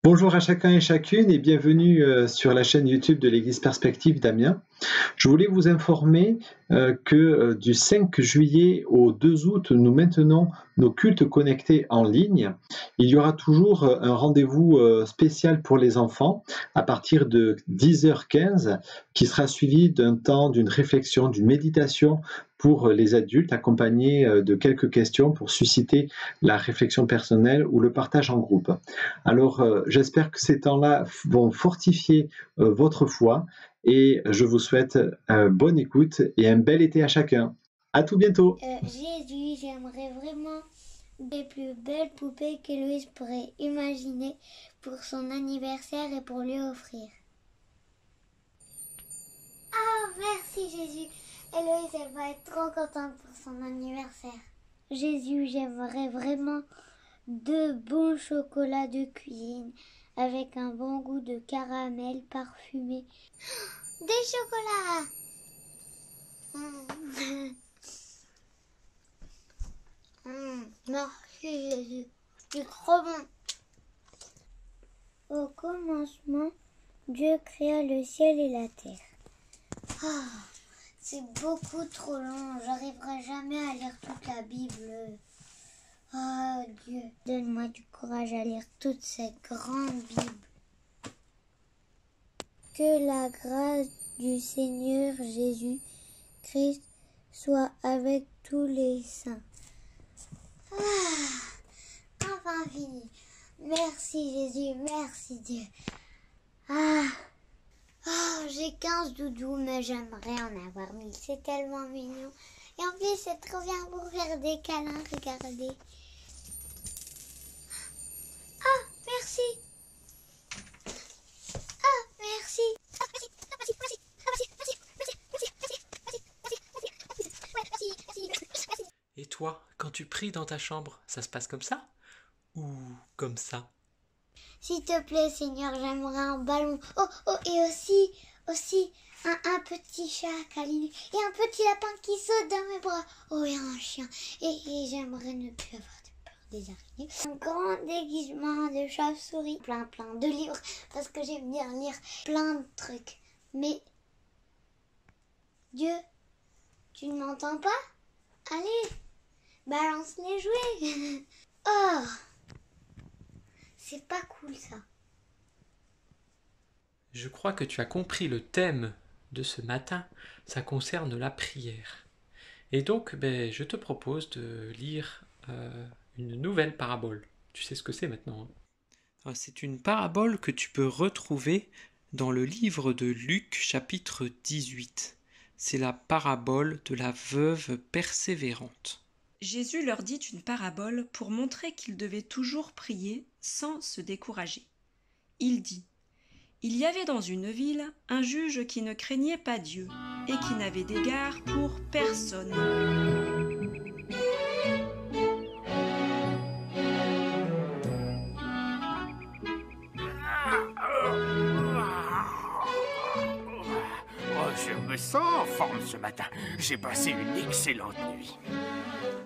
Bonjour à chacun et chacune et bienvenue sur la chaîne YouTube de l'Église Perspective d'Amiens. Je voulais vous informer que du 5 juillet au 2 août, nous maintenons nos cultes connectés en ligne. Il y aura toujours un rendez-vous spécial pour les enfants à partir de 10h15 qui sera suivi d'un temps, d'une réflexion, d'une méditation pour les adultes accompagné de quelques questions pour susciter la réflexion personnelle ou le partage en groupe. Alors, j'espère que ces temps-là vont fortifier votre foi et je vous souhaite bonne écoute et un bel été à chacun. À tout bientôt. Jésus, j'aimerais vraiment des plus belles poupées qu'Héloïse pourrait imaginer pour son anniversaire et pour lui offrir. Ah, merci Jésus. Héloïse, elle va être trop contente pour son anniversaire. Jésus, j'aimerais vraiment de bons chocolats de cuisine avec un bon goût de caramel parfumé. Des chocolats. Merci Jésus, c'est trop bon. Au commencement, Dieu créa le ciel et la terre. C'est beaucoup trop long, j'arriverai jamais à lire toute la Bible. Oh Dieu, donne-moi du courage à lire toute cette grande Bible. Que la grâce du Seigneur Jésus-Christ soit avec tous les saints. Enfin fini. Merci Jésus, merci Dieu. J'ai 15 doudous, mais j'aimerais en avoir 1000. C'est tellement mignon. Et en plus, c'est trop bien pour faire des câlins, regardez. Merci. Merci. Et toi, quand tu pries dans ta chambre, ça se passe comme ça? Ou comme ça? S'il te plaît, Seigneur, j'aimerais un ballon. Et aussi un petit chat câliné et un petit lapin qui saute dans mes bras. Oh, et un chien. Et j'aimerais ne plus avoir de peur des araignées. Un grand déguisement de chauve-souris. Plein de livres parce que j'aime bien lire plein de trucs. Mais Dieu, tu ne m'entends pas? Allez, balance les jouets. Oh, c'est pas cool ça. Je crois que tu as compris le thème de ce matin, ça concerne la prière. Et donc, je te propose de lire une nouvelle parabole. Tu sais ce que c'est maintenant, hein? C'est une parabole que tu peux retrouver dans le livre de Luc, chapitre 18. C'est la parabole de la veuve persévérante. Jésus leur dit une parabole pour montrer qu'ils devaient toujours prier sans se décourager. Il dit: Il y avait dans une ville un juge qui ne craignait pas Dieu et qui n'avait d'égard pour personne. Oh, je me sens en forme ce matin. J'ai passé une excellente nuit.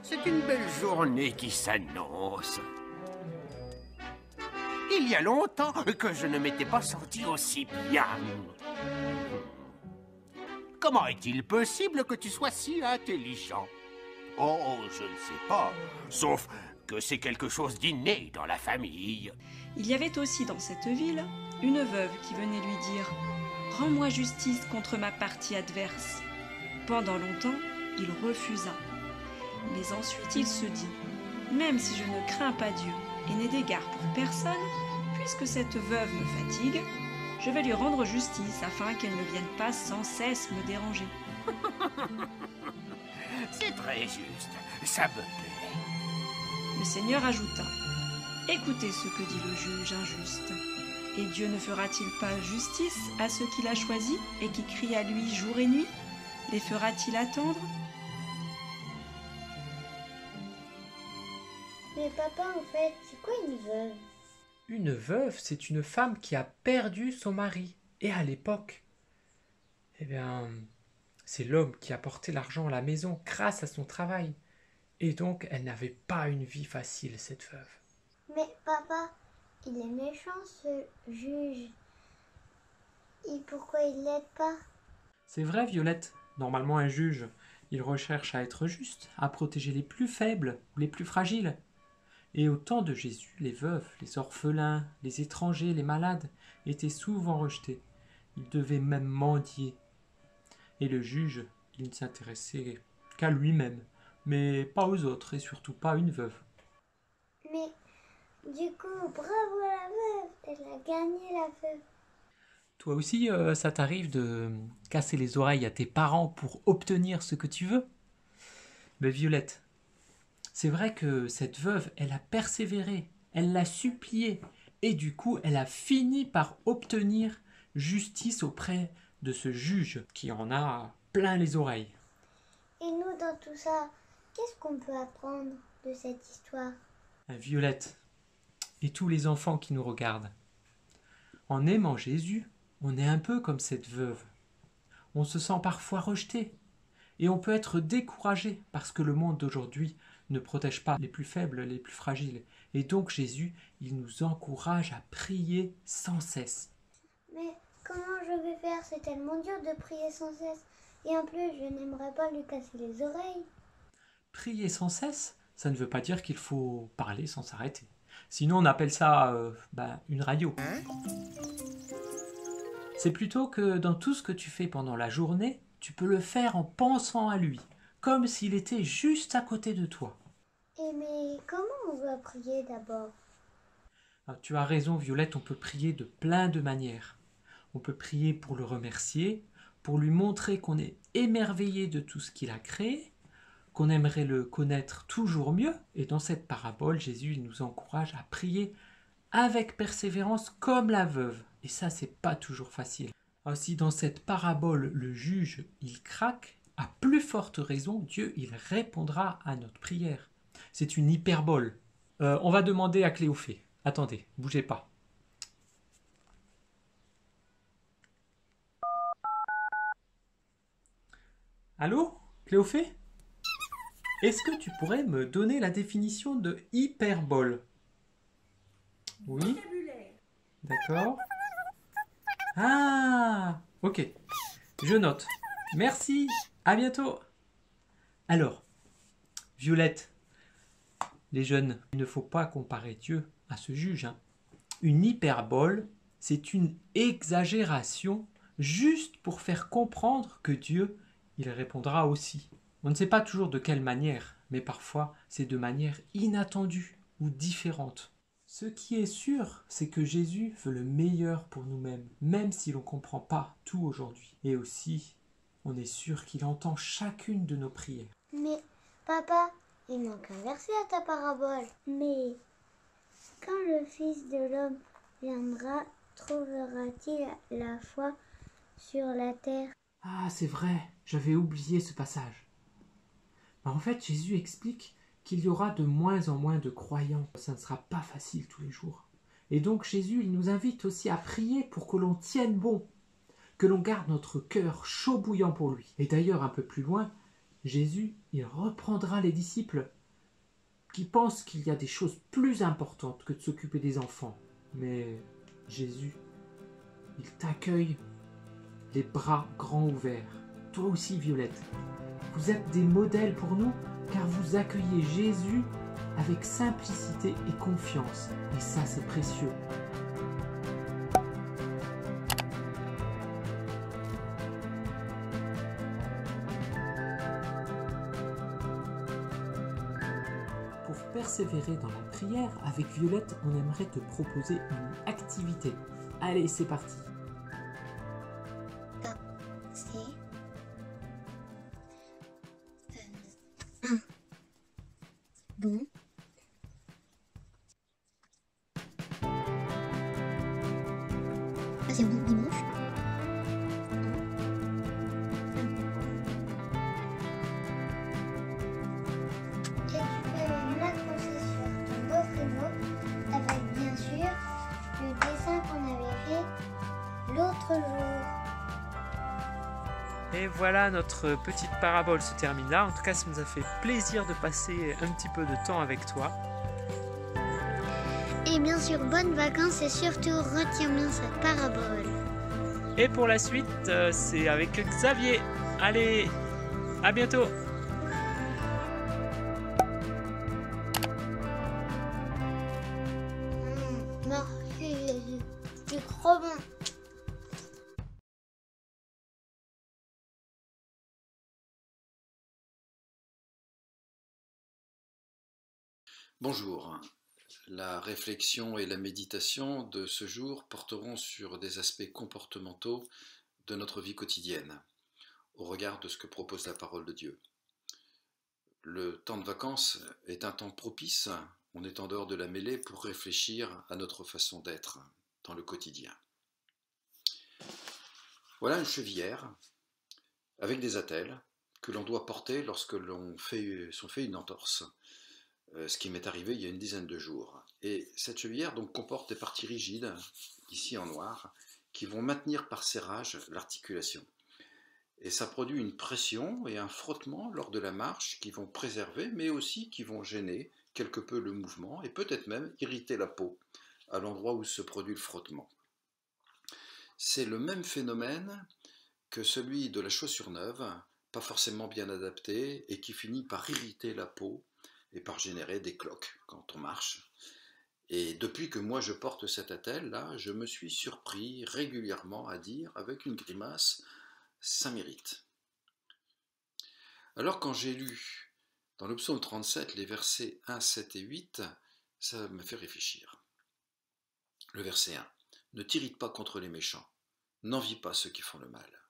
C'est une belle journée qui s'annonce. Il y a longtemps que je ne m'étais pas senti aussi bien. Comment est-il possible que tu sois si intelligent? Oh, je ne sais pas. Sauf que c'est quelque chose d'inné dans la famille. Il y avait aussi dans cette ville une veuve qui venait lui dire: Rends-moi justice contre ma partie adverse. Pendant longtemps, il refusa. Mais ensuite il se dit: Même si je ne crains pas Dieu et n'ai d'égard pour personne, puisque cette veuve me fatigue, je vais lui rendre justice afin qu'elle ne vienne pas sans cesse me déranger. C'est très juste. Ça me plaît. Le Seigneur ajouta: Écoutez ce que dit le juge injuste. Et Dieu ne fera-t-il pas justice à ceux qu'il a choisis et qui crient à lui jour et nuit? Les fera-t-il attendre? Mais papa, en fait, c'est quoi une veuve? Une veuve, c'est une femme qui a perdu son mari. Et à l'époque, c'est l'homme qui apportait l'argent à la maison grâce à son travail. Et donc, elle n'avait pas une vie facile, cette veuve. Mais papa, il est méchant ce juge. Et pourquoi il l'aide pas? C'est vrai, Violette. Normalement, un juge, il recherche à être juste, à protéger les plus faibles ou les plus fragiles. Et au temps de Jésus, les veuves, les orphelins, les étrangers, les malades étaient souvent rejetés. Ils devaient même mendier. Et le juge, il ne s'intéressait qu'à lui-même, mais pas aux autres et surtout pas à une veuve. Mais du coup, bravo à la veuve, elle a gagné la veuve. Toi aussi, ça t'arrive de casser les oreilles à tes parents pour obtenir ce que tu veux? Mais Violette, c'est vrai que cette veuve, elle a persévéré, elle l'a supplié, et du coup, elle a fini par obtenir justice auprès de ce juge qui en a plein les oreilles. Et nous, dans tout ça, qu'est-ce qu'on peut apprendre de cette histoire? Violette, et tous les enfants qui nous regardent, en aimant Jésus, on est un peu comme cette veuve. On se sent parfois rejeté, et on peut être découragé parce que le monde d'aujourd'hui ne protège pas les plus faibles, les plus fragiles. Et donc Jésus, il nous encourage à prier sans cesse. Mais comment je vais faire? C'est tellement dur de prier sans cesse. Et en plus, je n'aimerais pas lui casser les oreilles. Prier sans cesse, ça ne veut pas dire qu'il faut parler sans s'arrêter. Sinon, on appelle ça une radio. C'est plutôt que dans tout ce que tu fais pendant la journée, tu peux le faire en pensant à lui, comme s'il était juste à côté de toi. Et mais comment on va prier d'abord? Alors, tu as raison, Violette, on peut prier de plein de manières. On peut prier pour le remercier, pour lui montrer qu'on est émerveillé de tout ce qu'il a créé, qu'on aimerait le connaître toujours mieux. Et dans cette parabole, Jésus il nous encourage à prier avec persévérance comme la veuve. Et ça, c'est pas toujours facile. Aussi, dans cette parabole, le juge, il craque. À plus forte raison, Dieu, il répondra à notre prière. C'est une hyperbole. On va demander à Cléophée. Attendez, bougez pas. Allô, Cléophée? Est-ce que tu pourrais me donner la définition de hyperbole? Oui. D'accord. Ah, ok. Je note. Merci. À bientôt. Alors, Violette, les jeunes, il ne faut pas comparer Dieu à ce juge. Une hyperbole, c'est une exagération juste pour faire comprendre que Dieu, il répondra aussi. On ne sait pas toujours de quelle manière, mais parfois c'est de manière inattendue ou différente. Ce qui est sûr, c'est que Jésus veut le meilleur pour nous-mêmes, même si l'on ne comprend pas tout aujourd'hui. Et aussi, on est sûr qu'il entend chacune de nos prières. Mais papa, il manque un verset à ta parabole. Mais quand le Fils de l'homme viendra, trouvera-t-il la foi sur la terre? Ah, c'est vrai, j'avais oublié ce passage. En fait, Jésus explique qu'il y aura de moins en moins de croyants. Ça ne sera pas facile tous les jours. Et donc Jésus, il nous invite aussi à prier pour que l'on tienne bon, que l'on garde notre cœur chaud bouillant pour lui. Et d'ailleurs, un peu plus loin, Jésus, il reprendra les disciples qui pensent qu'il y a des choses plus importantes que de s'occuper des enfants. Mais Jésus, il t'accueille les bras grands ouverts. Toi aussi, Violette, vous êtes des modèles pour nous car vous accueillez Jésus avec simplicité et confiance. Et ça, c'est précieux. Pour persévérer dans la prière, avec Violette, on aimerait te proposer une activité. Allez, c'est parti. Bon. Ah, c'est bon, dimanche. Et tu peux l'accrocher sur ton gaufre avec bien sûr le dessin qu'on avait fait l'autre jour. Et voilà, notre petite parabole se termine là. En tout cas, ça nous a fait plaisir de passer un petit peu de temps avec toi. Et bien bien sûr, bonnes vacances et surtout retiens bien cette parabole. Et pour la suite, c'est avec Xavier. Allez, à bientôt. Merci Jésus, c'est trop bon. Bonjour. La réflexion et la méditation de ce jour porteront sur des aspects comportementaux de notre vie quotidienne, au regard de ce que propose la parole de Dieu. Le temps de vacances est un temps propice, on est en dehors de la mêlée pour réfléchir à notre façon d'être dans le quotidien. Voilà une chevillère avec des attelles que l'on doit porter lorsque l'on fait une entorse. Ce qui m'est arrivé il y a une dizaine de jours. Et cette chevillère donc comporte des parties rigides, ici en noir, qui vont maintenir par serrage l'articulation. Et ça produit une pression et un frottement lors de la marche qui vont préserver, mais aussi qui vont gêner quelque peu le mouvement et peut-être même irriter la peau à l'endroit où se produit le frottement. C'est le même phénomène que celui de la chaussure neuve, pas forcément bien adaptée et qui finit par irriter la peau et par générer des cloques quand on marche. Et depuis que moi je porte cette attelle-là, je me suis surpris régulièrement à dire avec une grimace « ça mérite ». Alors quand j'ai lu dans le psaume 37 les versets 1, 7 et 8, ça m'a fait réfléchir. Le verset 1 « Ne t'irrite pas contre les méchants, n'envie pas ceux qui font le mal ».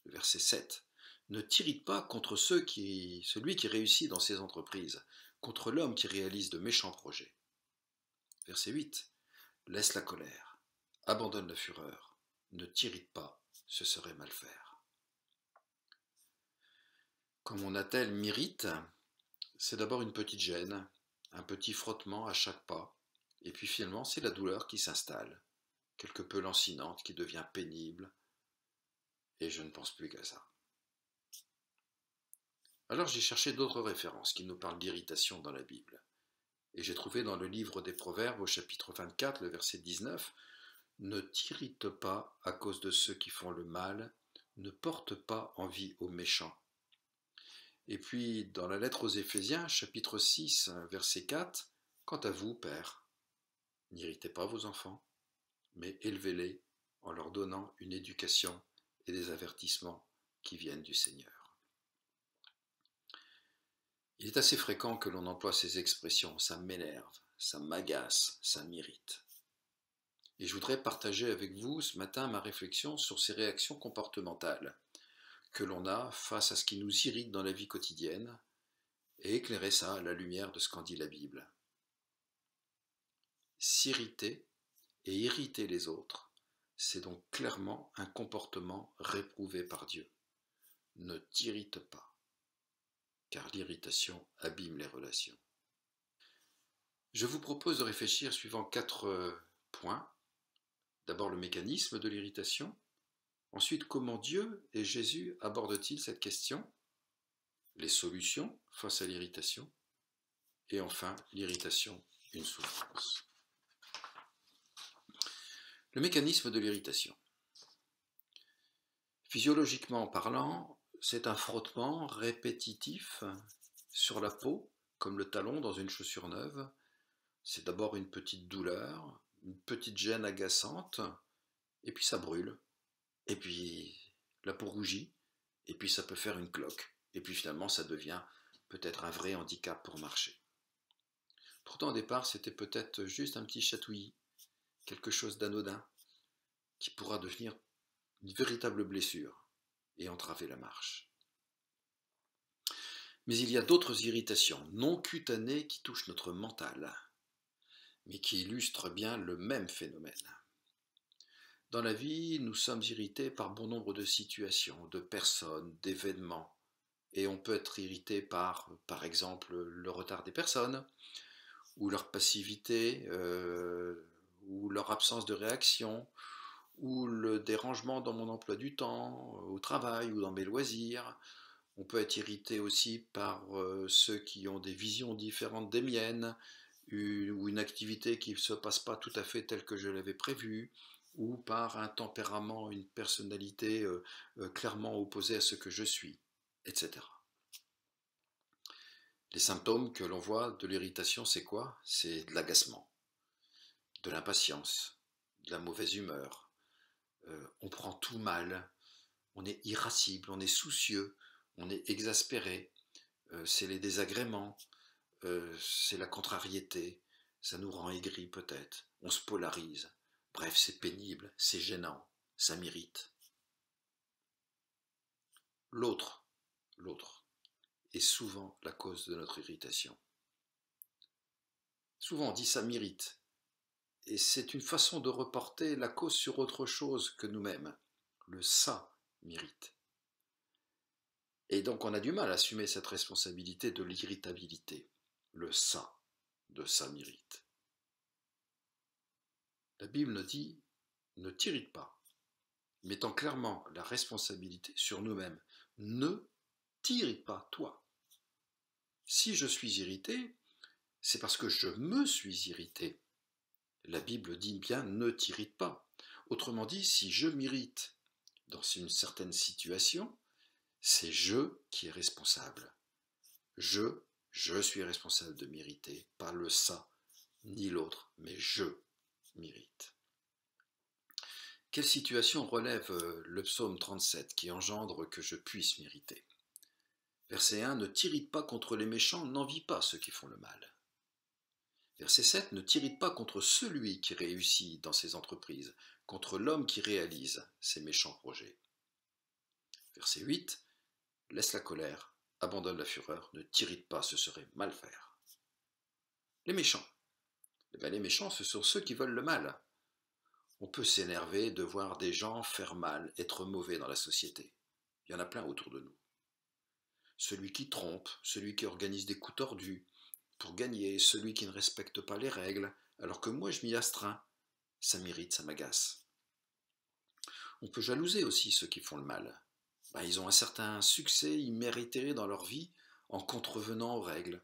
Le verset 7 « Ne t'irrite pas contre celui qui réussit dans ses entreprises, contre l'homme qui réalise de méchants projets. » Verset 8 « Laisse la colère, abandonne la fureur, ne t'irrite pas, ce serait mal faire. » Quand mon attelle m'irrite, c'est d'abord une petite gêne, un petit frottement à chaque pas, et puis finalement c'est la douleur qui s'installe, quelque peu lancinante, qui devient pénible, et je ne pense plus qu'à ça. Alors j'ai cherché d'autres références qui nous parlent d'irritation dans la Bible. Et j'ai trouvé dans le livre des Proverbes au chapitre 24, le verset 19, « Ne t'irrite pas à cause de ceux qui font le mal, ne porte pas envie aux méchants. » Et puis dans la lettre aux Éphésiens, chapitre 6, verset 4, « Quant à vous, pères, n'irritez pas vos enfants, mais élevez-les en leur donnant une éducation et des avertissements qui viennent du Seigneur. » Il est assez fréquent que l'on emploie ces expressions « ça m'énerve »,« ça m'agace »,« ça m'irrite ». Et je voudrais partager avec vous ce matin ma réflexion sur ces réactions comportementales que l'on a face à ce qui nous irrite dans la vie quotidienne et éclairer ça à la lumière de ce qu'en dit la Bible. S'irriter et irriter les autres, c'est donc clairement un comportement réprouvé par Dieu. Ne t'irrite pas, car l'irritation abîme les relations. Je vous propose de réfléchir suivant 4 points. D'abord le mécanisme de l'irritation, ensuite comment Dieu et Jésus abordent-ils cette question, les solutions face à l'irritation, et enfin l'irritation, une souffrance. Le mécanisme de l'irritation. Physiologiquement parlant, c'est un frottement répétitif sur la peau, comme le talon dans une chaussure neuve. C'est d'abord une petite douleur, une petite gêne agaçante, et puis ça brûle, et puis la peau rougit, et puis ça peut faire une cloque, et puis finalement ça devient peut-être un vrai handicap pour marcher. Pourtant au départ c'était peut-être juste un petit chatouillis, quelque chose d'anodin, qui pourra devenir une véritable blessure et entraver la marche. Mais il y a d'autres irritations non cutanées qui touchent notre mental, mais qui illustrent bien le même phénomène. Dans la vie, nous sommes irrités par bon nombre de situations, de personnes, d'événements, et on peut être irrité par exemple, le retard des personnes, ou leur passivité, ou leur absence de réaction, ou le dérangement dans mon emploi du temps, au travail ou dans mes loisirs. On peut être irrité aussi par ceux qui ont des visions différentes des miennes, ou une activité qui ne se passe pas tout à fait telle que je l'avais prévue, ou par un tempérament, une personnalité clairement opposée à ce que je suis, etc. Les symptômes que l'on voit de l'irritation, c'est quoi? C'est de l'agacement, de l'impatience, de la mauvaise humeur. On prend tout mal, on est irascible, on est soucieux, on est exaspéré, c'est les désagréments, c'est la contrariété, ça nous rend aigris peut-être, on se polarise. Bref, c'est pénible, c'est gênant, ça m'irrite. L'autre est souvent la cause de notre irritation. Souvent on dit ça m'irrite, et c'est une façon de reporter la cause sur autre chose que nous-mêmes. Le ça m'irrite. Et donc on a du mal à assumer cette responsabilité de l'irritabilité. Le ça de ça m'irrite. La Bible nous dit « ne t'irrite pas », mettant clairement la responsabilité sur nous-mêmes. Ne t'irrite pas, toi. Si je suis irrité, c'est parce que je me suis irrité. La Bible dit bien « ne t'irrite pas ». Autrement dit, si je m'irrite dans une certaine situation, c'est je qui est responsable. Je suis responsable de m'irriter, pas le ça, ni l'autre, mais je m'irrite. Quelle situation relève le psaume 37 qui engendre que je puisse m'irriter? Verset 1, ne t'irrite pas contre les méchants, n'envie pas ceux qui font le mal. Verset 7, ne t'irrite pas contre celui qui réussit dans ses entreprises, contre l'homme qui réalise ses méchants projets. Verset 8, laisse la colère, abandonne la fureur, ne t'irrite pas, ce serait mal faire. Les méchants. Les méchants, ce sont ceux qui veulent le mal. On peut s'énerver de voir des gens faire mal, être mauvais dans la société. Il y en a plein autour de nous. Celui qui trompe, celui qui organise des coups tordus pour gagner, celui qui ne respecte pas les règles, alors que moi je m'y astreins. Ça m'irrite, ça m'agace. On peut jalouser aussi ceux qui font le mal. Ils ont un certain succès immérité dans leur vie en contrevenant aux règles.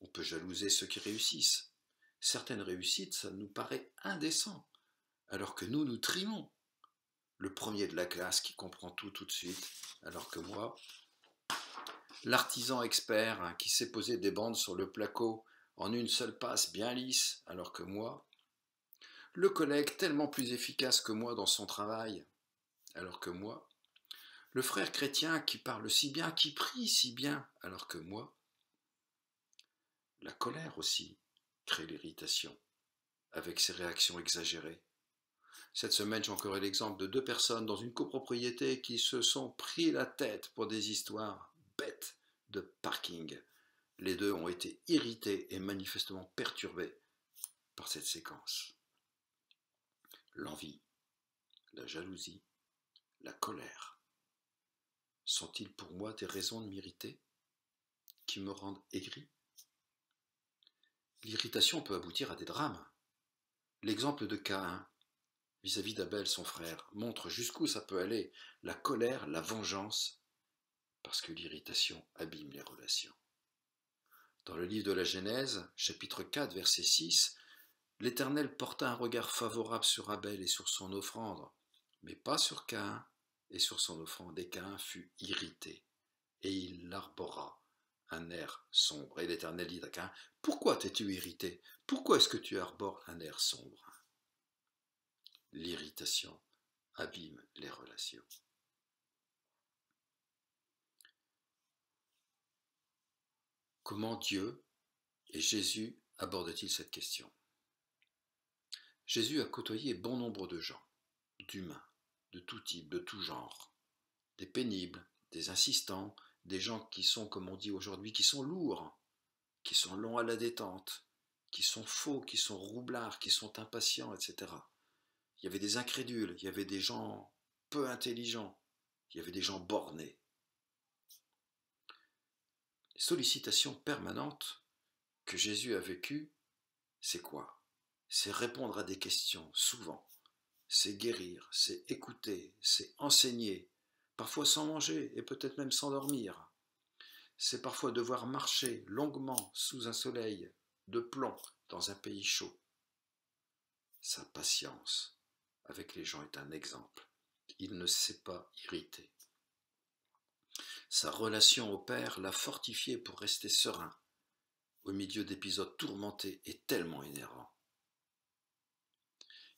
On peut jalouser ceux qui réussissent. Certaines réussites, ça nous paraît indécent, alors que nous trimons. Le premier de la classe qui comprend tout de suite, alors que moi, l'artisan expert qui sait poser des bandes sur le placo en une seule passe bien lisse, alors que moi, le collègue tellement plus efficace que moi dans son travail, alors que moi, le frère chrétien qui parle si bien, qui prie si bien, alors que moi, la colère aussi crée l'irritation, avec ses réactions exagérées. Cette semaine, j'ai encore eu l'exemple de 2 personnes dans une copropriété qui se sont pris la tête pour des histoires bêtes de parking. Les 2 ont été irrités et manifestement perturbés par cette séquence. L'envie, la jalousie, la colère, sont-ils pour moi des raisons de m'irriter, qui me rendent aigri? L'irritation peut aboutir à des drames. L'exemple de Caïn, vis-à-vis d'Abel, son frère, montre jusqu'où ça peut aller, la colère, la vengeance, parce que l'irritation abîme les relations. Dans le livre de la Genèse, chapitre 4, verset 6, l'Éternel porta un regard favorable sur Abel et sur son offrande, mais pas sur Caïn et sur son offrande, et Caïn fut irrité, et il arbora un air sombre. Et l'Éternel dit à Caïn, « Pourquoi t'es-tu irrité? Pourquoi est-ce que tu arbores un air sombre ?» L'irritation abîme les relations. Comment Dieu et Jésus abordent-ils cette question? Jésus a côtoyé bon nombre de gens, d'humains, de tout type, de tout genre, des pénibles, des insistants, des gens qui sont, comme on dit aujourd'hui, qui sont lourds, qui sont longs à la détente, qui sont faux, qui sont roublards, qui sont impatients, etc. Il y avait des incrédules, il y avait des gens peu intelligents, il y avait des gens bornés. Les sollicitations permanentes que Jésus a vécues, c'est quoi? C'est répondre à des questions, souvent. C'est guérir, c'est écouter, c'est enseigner, parfois sans manger et peut-être même sans dormir. C'est parfois devoir marcher longuement sous un soleil de plomb dans un pays chaud. Sa patience avec les gens est un exemple. Il ne s'est pas irrité. Sa relation au Père l'a fortifié pour rester serein au milieu d'épisodes tourmentés et tellement énervants.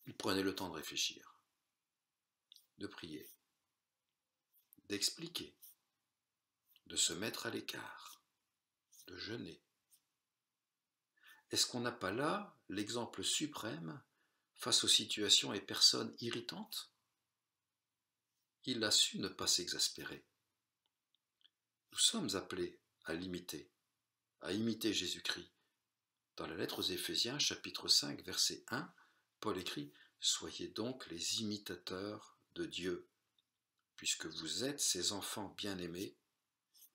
Il prenait le temps de réfléchir, de prier, d'expliquer, de se mettre à l'écart, de jeûner. Est-ce qu'on n'a pas là l'exemple suprême face aux situations et personnes irritantes? Il a su ne pas s'exaspérer. Nous sommes appelés à l'imiter, à imiter Jésus-Christ. Dans la lettre aux Éphésiens, chapitre 5, verset 1, Paul écrit « Soyez donc les imitateurs de Dieu, puisque vous êtes ses enfants bien-aimés,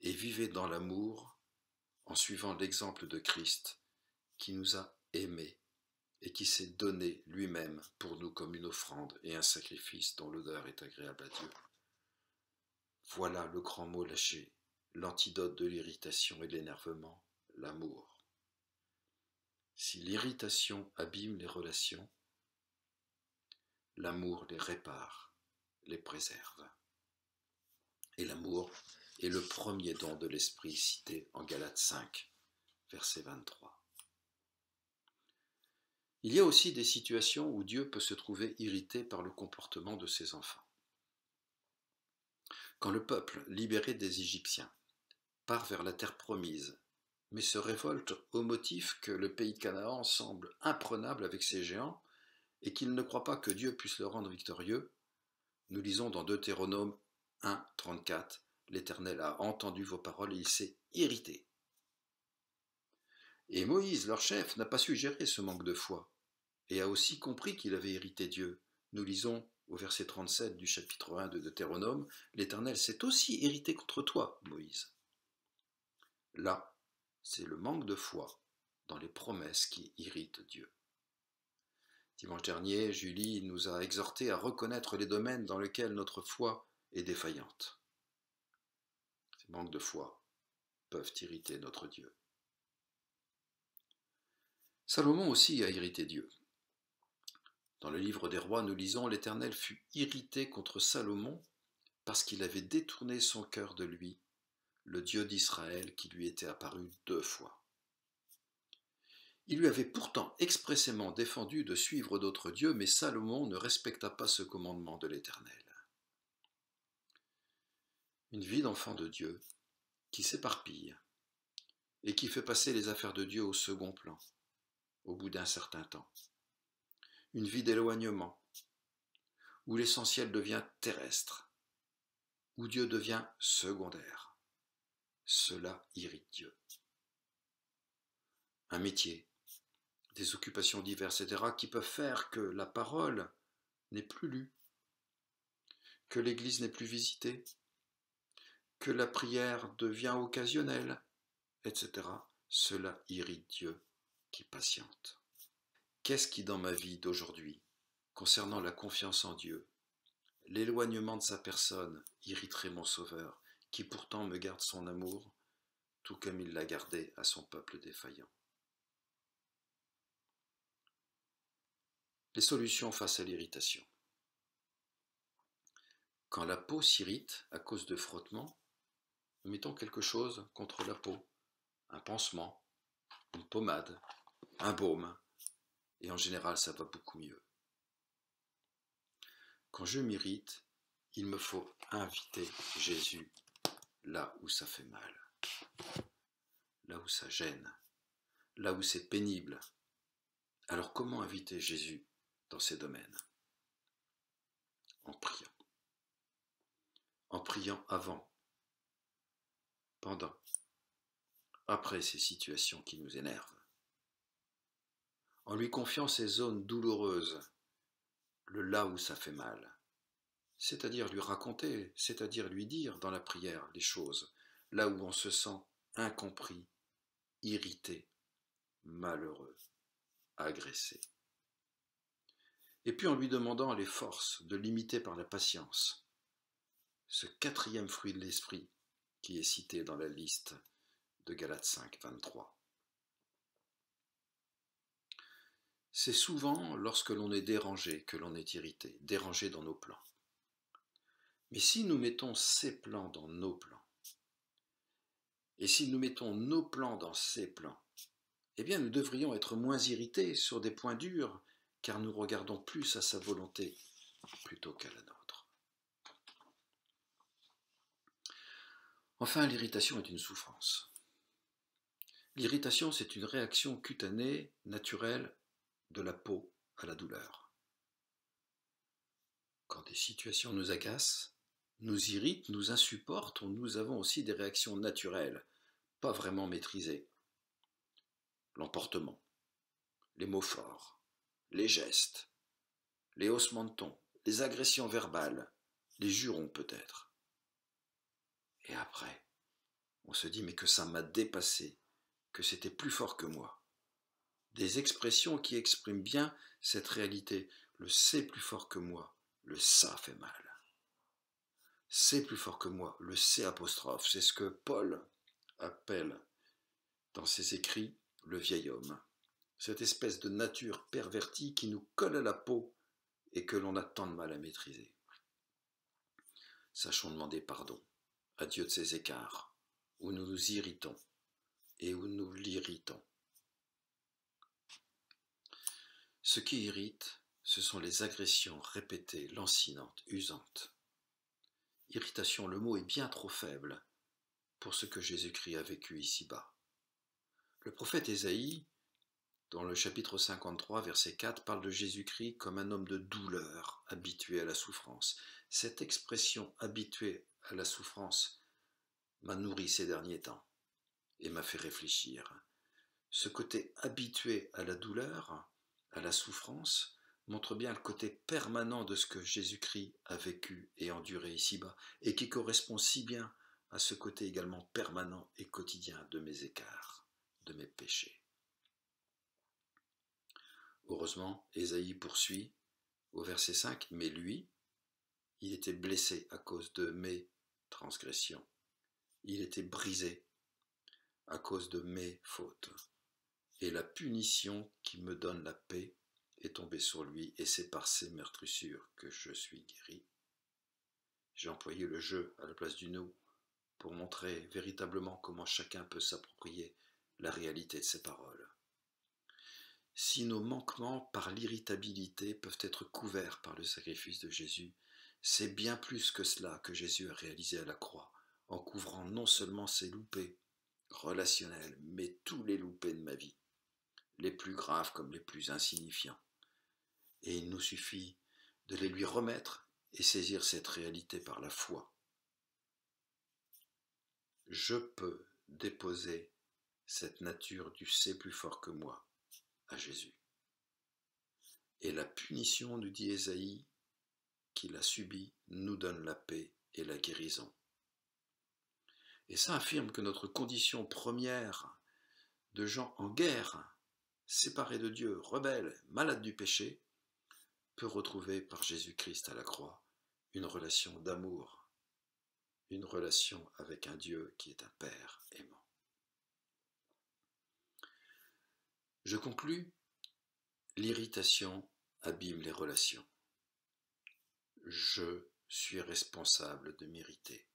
et vivez dans l'amour en suivant l'exemple de Christ, qui nous a aimés et qui s'est donné lui-même pour nous comme une offrande et un sacrifice dont l'odeur est agréable à Dieu. » Voilà le grand mot lâché, l'antidote de l'irritation et de l'énervement, l'amour. Si l'irritation abîme les relations, l'amour les répare, les préserve. Et l'amour est le premier don de l'esprit cité en Galates 5, verset 23. Il y a aussi des situations où Dieu peut se trouver irrité par le comportement de ses enfants. Quand le peuple, libéré des Égyptiens, part vers la terre promise, mais se révolte au motif que le pays de Canaan semble imprenable avec ses géants et qu'il ne croit pas que Dieu puisse le rendre victorieux, nous lisons dans Deutéronome 1, 34, « L'Éternel a entendu vos paroles et il s'est irrité. » Et Moïse, leur chef, n'a pas su gérer ce manque de foi et a aussi compris qu'il avait irrité Dieu. Nous lisons au verset 37 du chapitre 1 de Deutéronome, « L'Éternel s'est aussi irrité contre toi, Moïse. » Là, c'est le manque de foi dans les promesses qui irritent Dieu. Dimanche dernier, Julie nous a exhortés à reconnaître les domaines dans lesquels notre foi est défaillante. Ces manques de foi peuvent irriter notre Dieu. Salomon aussi a irrité Dieu. Dans le livre des rois, nous lisons « L'Éternel fut irrité contre Salomon parce qu'il avait détourné son cœur de lui, le Dieu d'Israël qui lui était apparu 2 fois. » Il lui avait pourtant expressément défendu de suivre d'autres dieux, mais Salomon ne respecta pas ce commandement de l'Éternel. Une vie d'enfant de Dieu qui s'éparpille et qui fait passer les affaires de Dieu au second plan, au bout d'un certain temps. Une vie d'éloignement, où l'essentiel devient terrestre, où Dieu devient secondaire. Cela irrite Dieu. Un métier, des occupations diverses, etc., qui peuvent faire que la parole n'est plus lue, que l'église n'est plus visitée, que la prière devient occasionnelle, etc. Cela irrite Dieu qui patiente. Qu'est-ce qui, dans ma vie d'aujourd'hui, concernant la confiance en Dieu, l'éloignement de sa personne irriterait mon Sauveur, qui pourtant me garde son amour, tout comme il l'a gardé à son peuple défaillant? Les solutions face à l'irritation. Quand la peau s'irrite à cause de frottements, nous mettons quelque chose contre la peau, un pansement, une pommade, un baume, et en général ça va beaucoup mieux. Quand je m'irrite, il me faut inviter Jésus là où ça fait mal, là où ça gêne, là où c'est pénible. Alors comment inviter Jésus dans ces domaines? En priant. En priant avant, pendant, après ces situations qui nous énervent. En lui confiant ces zones douloureuses, le là où ça fait mal. C'est-à-dire lui raconter, c'est-à-dire lui dire dans la prière les choses, là où on se sent incompris, irrité, malheureux, agressé. Et puis en lui demandant les forces de l'imiter par la patience, ce 4e fruit de l'esprit qui est cité dans la liste de Galates 5, 23. C'est souvent lorsque l'on est dérangé que l'on est irrité, dérangé dans nos plans. Mais si nous mettons ces plans dans nos plans, et si nous mettons nos plans dans ces plans, eh bien nous devrions être moins irrités sur des points durs, car nous regardons plus à sa volonté plutôt qu'à la nôtre. Enfin, l'irritation est une souffrance. L'irritation, c'est une réaction cutanée, naturelle, de la peau à la douleur. Quand des situations nous agacent, nous irritent, nous insupportent, nous avons aussi des réactions naturelles, pas vraiment maîtrisées. L'emportement, les mots forts, les gestes, les haussements de ton, les agressions verbales, les jurons peut-être. Et après, on se dit mais que ça m'a dépassé, que c'était plus fort que moi. Des expressions qui expriment bien cette réalité. Le c'est plus fort que moi, le ça fait mal. C'est plus fort que moi, le c'est apostrophe, c'est ce que Paul appelle dans ses écrits le vieil homme. Cette espèce de nature pervertie qui nous colle à la peau et que l'on a tant de mal à maîtriser. Sachons demander pardon à Dieu de ces écarts, où nous nous irritons et où nous l'irritons. Ce qui irrite, ce sont les agressions répétées, lancinantes, usantes. Irritation, le mot est bien trop faible pour ce que Jésus-Christ a vécu ici-bas. Le prophète Ésaïe, dans le chapitre 53, verset 4, parle de Jésus-Christ comme un homme de douleur, habitué à la souffrance. Cette expression « habitué à la souffrance » m'a nourri ces derniers temps et m'a fait réfléchir. Ce côté habitué à la douleur, à la souffrance, montre bien le côté permanent de ce que Jésus-Christ a vécu et enduré ici-bas, et qui correspond si bien à ce côté également permanent et quotidien de mes écarts, de mes péchés. Heureusement, Ésaïe poursuit au verset 5, « Mais lui, il était blessé à cause de mes transgressions. Il était brisé à cause de mes fautes. Et la punition qui me donne la paix est tombée sur lui, et c'est par ses meurtrissures que je suis guéri. » J'ai employé le je à la place du nous pour montrer véritablement comment chacun peut s'approprier la réalité de ces paroles. Si nos manquements par l'irritabilité peuvent être couverts par le sacrifice de Jésus, c'est bien plus que cela que Jésus a réalisé à la croix, en couvrant non seulement ses loupés relationnels, mais tous les loupés de ma vie, les plus graves comme les plus insignifiants. Et il nous suffit de les lui remettre et saisir cette réalité par la foi. Je peux déposer cette nature du c'est plus fort que moi à Jésus. Et la punition, nous dit Ésaïe, qu'il a subie, nous donne la paix et la guérison. Et ça affirme que notre condition première de gens en guerre, séparés de Dieu, rebelles, malades du péché, peut retrouver par Jésus-Christ à la croix une relation d'amour, une relation avec un Dieu qui est un Père aimant. Je conclus, l'irritation abîme les relations. Je suis responsable de m'irriter.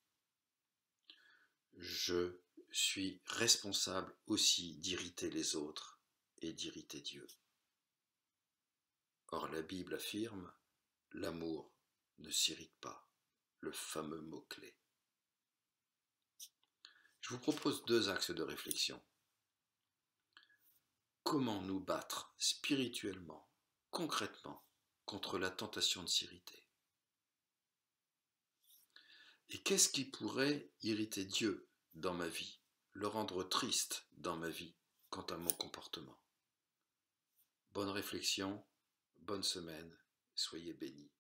Je suis responsable aussi d'irriter les autres et d'irriter Dieu. Or la Bible affirme, l'amour ne s'irrite pas, le fameux mot-clé. Je vous propose 2 axes de réflexion. Comment nous battre spirituellement, concrètement, contre la tentation de s'irriter? Et qu'est-ce qui pourrait irriter Dieu dans ma vie, le rendre triste dans ma vie quant à mon comportement? Bonne réflexion, bonne semaine, soyez bénis.